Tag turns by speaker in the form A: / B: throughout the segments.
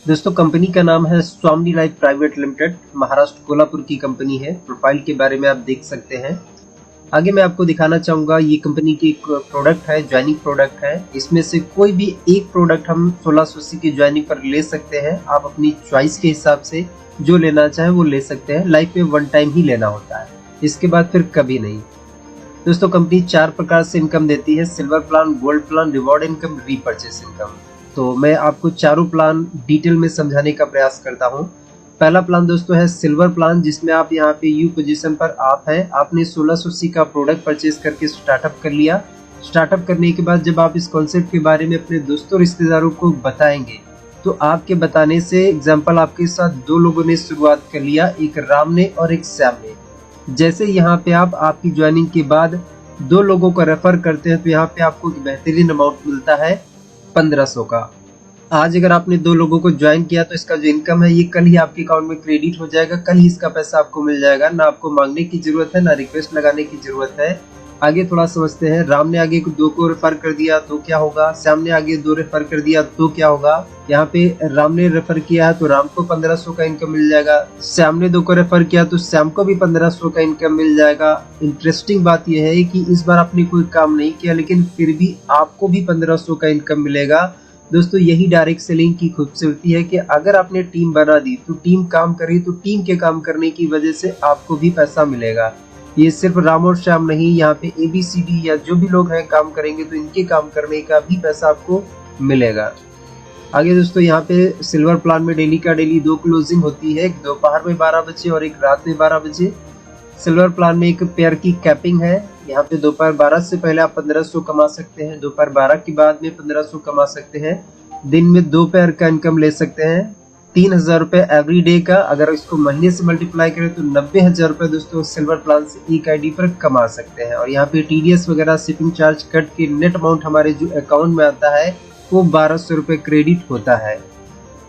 A: दोस्तों कंपनी का नाम है Swami life private limited, Maharashtra Kolhapur की कंपनी है। प्रोफाइल के बारे में आप देख सकते हैं। आगे मैं आपको दिखाना चाहूंगा, ये कंपनी की एक प्रोडक्ट है, ज्वाइनिंग प्रोडक्ट है। इसमें से कोई भी एक प्रोडक्ट हम 1680 की ज्वाइनिंग पर ले सकते हैं। आप अपनी चॉइस के हिसाब से जो लेना चाहे वो ले सकते हैं। लाइफ में वन टाइम ही लेना होता है, इसके बाद फिर कभी नहीं। दोस्तों कंपनी 4 प्रकार से इनकम देती है: silver plan, gold plan, reward income, repurchase income. तो मैं आपको चारों प्लान डिटेल में समझाने का प्रयास करता हूं। पहला प्लान दोस्तों है सिल्वर प्लान, जिसमें आप यहाँ पे यू पोजीशन पर आप हैं। आपने 1680 का प्रोडक्ट परचेज करके स्टार्टअप कर लिया। स्टार्टअप करने के बाद जब आप इस कॉन्सेप्ट के बारे में अपने दोस्तों रिश्तेदारों को बताएंगे, तो आपके बताने से एग्जाम्पल आपके साथ 2 लोगों ने शुरुआत कर लिया, एक राम ने और एक श्याम ने। जैसे यहाँ पे आप आपकी ज्वाइनिंग के बाद 2 लोगों को रेफर करते हैं, तो यहाँ पे आपको एक बेहतरीन अमाउंट मिलता है 1500 का। आज अगर आपने 2 लोगों को ज्वाइन किया तो इसका जो इनकम है ये कल ही आपके अकाउंट में क्रेडिट हो जाएगा। कल ही इसका पैसा आपको मिल जाएगा। ना आपको मांगने की जरूरत है, ना रिक्वेस्ट लगाने की जरूरत है। आगे थोड़ा समझते हैं। राम ने आगे 2 को रेफर कर दिया तो क्या होगा, श्याम ने आगे 2 रेफर कर दिया तो क्या होगा। यहाँ पे राम ने रेफर किया है तो राम को 1500 का इनकम मिल जाएगा। श्याम ने 2 को रेफर किया तो श्याम को भी 1500 का इनकम मिल जाएगा। इंटरेस्टिंग बात यह है कि इस बार आपने कोई काम नहीं किया, लेकिन फिर भी आपको भी 1500 का इनकम मिलेगा। दोस्तों यही डायरेक्ट सेलिंग की खूबसूरती है कि अगर आपने टीम बना दी तो टीम काम करी, तो टीम के काम करने की वजह से आपको भी पैसा मिलेगा। ये सिर्फ राम और श्याम नहीं, यहाँ पे ABCD या जो भी लोग हैं काम करेंगे तो इनके काम करने का भी पैसा आपको मिलेगा। आगे दोस्तों यहाँ पे सिल्वर प्लान में डेली का डेली 2 क्लोजिंग होती है, एक दोपहर में 12 बजे और एक रात में 12 बजे। सिल्वर प्लान में एक पेयर की कैपिंग है। यहाँ पे दोपहर 12 से पहले आप 1500 कमा सकते हैं, दोपहर 12 के बाद में 1500 कमा सकते हैं। दिन में 2 पेयर का इनकम ले सकते हैं, 3000 रुपए एवरी डे का। अगर इसको महीने से मल्टीप्लाई करें तो 90,000 रुपए दोस्तों सिल्वर प्लान से एक आईडी पर कमा सकते हैं। और यहाँ पे TDS वगैरह शिपिंग चार्ज कट के नेट अमाउंट हमारे जो अकाउंट में आता है वो 1200 रुपए क्रेडिट होता है।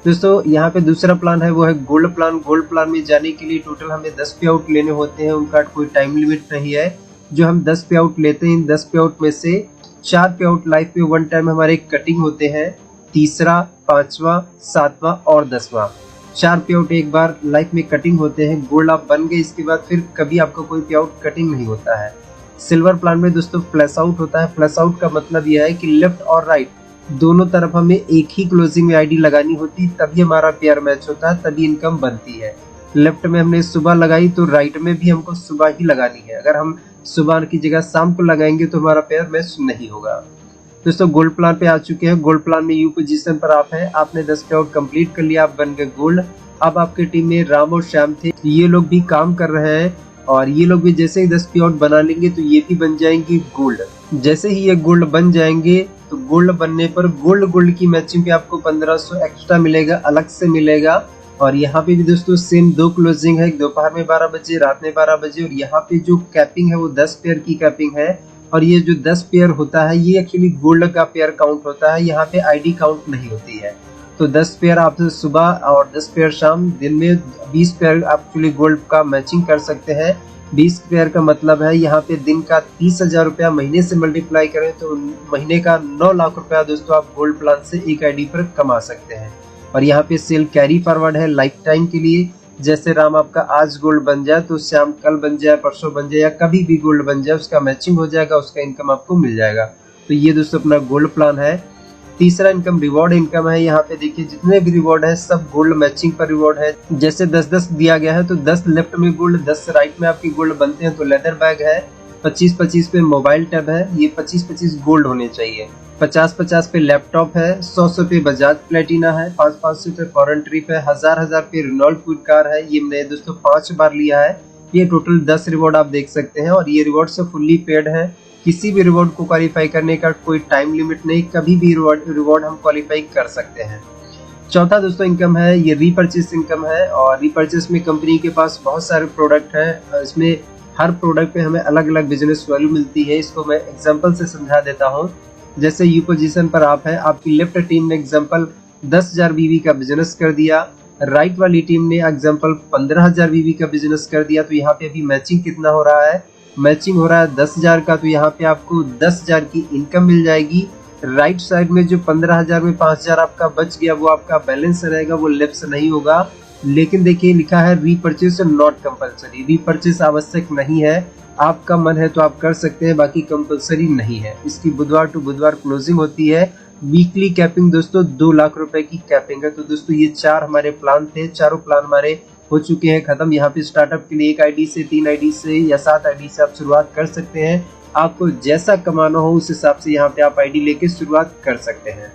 A: दोस्तों यहाँ पे दूसरा प्लान है वो है गोल्ड प्लान। गोल्ड प्लान में जाने के लिए टोटल हमें 10 पे आउट लेने होते हैं। उनका कोई टाइम लिमिट नहीं है। जो हम 10 पे आउट लेते हैं, 10 पे आउट में से 4 पे आउट लाइफ में वन टाइम हमारे कटिंग होते हैं, तीसरा, 5वां, 7वां और 10वां। 4 पे आउट एक बार लाइफ में कटिंग होते हैं। गोल्ड आप बन गए, इसके बाद फिर कभी आपका कोई पे आउट कटिंग नहीं होता है। सिल्वर प्लान में दोस्तों फ्लैश आउट होता है। फ्लैश आउट का मतलब यह है कि लेफ्ट और राइट दोनों तरफ हमें एक ही क्लोजिंग में आईडी लगानी होती, तभी हमारा पेयर मैच होता है, तभी इनकम बनती है। लेफ्ट में हमने सुबह लगाई तो राइट में भी हमको सुबह ही लगानी है। अगर हम सुबह की जगह शाम को लगाएंगे तो हमारा पेयर मैच नहीं होगा। दोस्तों गोल्ड प्लान पे आ चुके हैं। गोल्ड प्लान में यू पोजीशन पर आप हैं। आपने 10 पे आउट कंप्लीट कर लिया, आप बन गए गोल्ड। अब आपके टीम में राम और श्याम थे, ये लोग भी काम कर रहे हैं और ये लोग भी जैसे ही 10 पे आउट बना लेंगे तो ये भी बन जाएंगे गोल्ड। जैसे ही ये गोल्ड बन जाएंगे तो गोल्ड बनने पर गोल्ड की मैचिंग पे आपको 1500 एक्स्ट्रा मिलेगा, अलग से मिलेगा। और यहाँ पे भी दोस्तों सेम 2 क्लोजिंग है, दोपहर में 12 बजे, रात में 12 बजे। और यहाँ पे जो कैपिंग है वो 10 पेयर की कैपिंग है। और ये जो 10 पेयर होता है ये एक्चुअली गोल्ड का पेयर काउंट होता है, यहाँ पे आईडी काउंट नहीं होती है। तो 10 पेयर आप सुबह और 10 पेयर शाम, दिन में 20 पेयर आप एक्चुअली गोल्ड का मैचिंग कर सकते हैं। 20 पेयर का मतलब है यहाँ पे दिन का 30,000 रुपया, महीने से मल्टीप्लाई करें तो महीने का 9 लाख रुपया दोस्तों आप गोल्ड प्लान से एक आईडी पर कमा सकते हैं। और यहाँ पे सेल कैरी फॉरवर्ड है लाइफ टाइम के लिए। जैसे राम आपका आज गोल्ड बन जाए तो श्याम कल बन जाए, परसों बन जाए या कभी भी गोल्ड बन जाए, उसका मैचिंग हो जाएगा, उसका इनकम आपको मिल जाएगा। तो ये दोस्तों अपना गोल्ड प्लान है। तीसरा इनकम रिवॉर्ड इनकम है। यहाँ पे देखिए जितने भी रिवॉर्ड है सब गोल्ड मैचिंग पर रिवॉर्ड है। जैसे 10-10 दिया गया है तो 10 लेफ्ट में गोल्ड, 10 राइट में आपकी गोल्ड बनते हैं तो लेदर बैग है। 25-25 पे मोबाइल टैब है, ये 25-25 गोल्ड होने चाहिए। 50-50 पे लैपटॉप है, 100 पे बजाज प्लेटिना है, 500 पे फॉरेन ट्रिप है, 1000 पे रेनॉल्ट क्विड कार है। ये मैंने दोस्तों 5 बार लिया है। ये टोटल 10 रिवॉर्ड आप देख सकते हैं और ये रिवॉर्ड से फुल्ली पेड है। किसी भी रिवॉर्ड को क्वालिफाई करने का कोई टाइम लिमिट नहीं, कभी भी रिवॉर्ड हम क्वालिफाई कर सकते हैं। चौथा दोस्तों इनकम है ये रीपर्चेस इनकम है। और रीपर्चेस में कंपनी के पास बहुत सारे प्रोडक्ट हैं। इसमें हर प्रोडक्ट पे हमें अलग अलग बिजनेस वैल्यू मिलती है। इसको मैं एग्जांपल से समझा देता हूँ। जैसे यू पोजीशन पर आप हैं, आपकी लेफ्ट टीम ने एग्जांपल 10,000 BV का बिजनेस कर दिया, राइट वाली टीम ने एग्जांपल 15,000 BV का बिजनेस कर दिया। तो यहाँ पे अभी मैचिंग कितना हो रहा है, मैचिंग हो रहा है 10,000 का। तो यहाँ पे आपको 10,000 की इनकम मिल जाएगी राइट साइड में जो 15,000 में 5,000 आपका बच गया वो आपका बैलेंस रहेगा, वो लेफ्ट नहीं होगा। लेकिन देखिए लिखा है रीपरचेस नॉट कंपलसरी, रीपरचेस आवश्यक नहीं है, आपका मन है तो आप कर सकते हैं, बाकी कंपलसरी नहीं है। इसकी बुधवार टू बुधवार क्लोजिंग होती है। वीकली कैपिंग दोस्तों 2 लाख रुपए की कैपिंग है। तो दोस्तों ये 4 हमारे प्लान थे, चारों प्लान हमारे हो चुके हैं खत्म। यहाँ पे स्टार्टअप के लिए 1 आईडी से 3 आईडी से या 7 आईडी से आप शुरुआत कर सकते हैं। आपको जैसा कमाना हो उस हिसाब से यहाँ पे आप आईडी लेके शुरुआत कर सकते हैं।